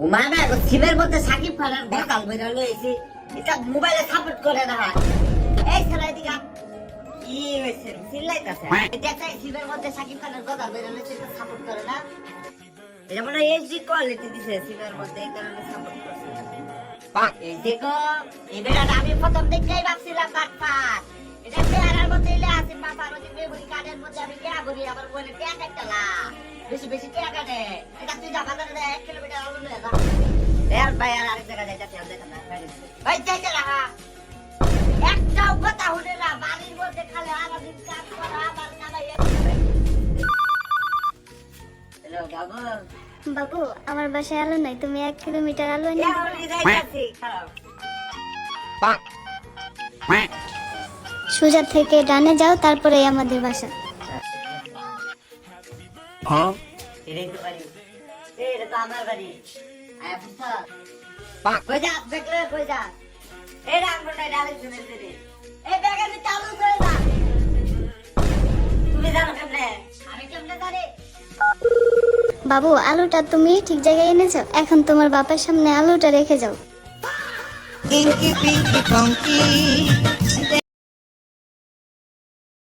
ও মামা সিমের মধ্যে সাকিব খানের ভকাল বের লইছি এটা মোবাইলে সাপোর্ট করে না এই সরাই দিগা কি হইছে সিলাইতাছে এটা সিমের মধ্যে সাকিব খানের ভকাল বের লইছে এটা সাপোর্ট করে না এটা মানে এইচডি কোয়ালিটি দিছে সিমের মধ্যে এই কারণে সাপোর্ট করছে পাক এই দেখো এই বেটাটা আমি প্রথম দেখেই ভাবছিলাম বাটপার এটা পেয়ারার মধ্যে ইলে আছে বাবা রোজ মেমরি কার্ডের মধ্যে আমি কে করি আবার বলে কে কাটলা বেশি বেশি কে কাটে এটা তুই যা বাজারে 1 কিলোমিটার আলো লয়ে যা এর ভাই আর আরেক জায়গা যাইতাছি আমি দেখা না ভাই যাইতে লাগা একটাও কথা হলে না বাড়ির মধ্যে খালি আরাদিন কাজ করা আবার কামাই হ্যালো বাবু বাবু আমার বাসায় আলো নাই, তুমি 1 কিলোমিটার আলো এনে দিবা? আমি যাইতাছি খারাপ পাক সোজা থেকে ডানে যাও, তারপরে আমাদের বাসা। এটাই তো বাড়ি এটা তো আমার বাড়ি আয় বুঝছো পাক কই যা দেখলে কই যা এই রামটা ডালে শুনে দে এই ব্যাগ আমি চালু করে না তুমি জানো কেমনে আমি কেমনে জানি বাবু আলুটা তুমি ঠিক জায়গায় এনেছো, এখন তোমার বাবার সামনে আলুটা রেখে যাও। Inky Pinky Punky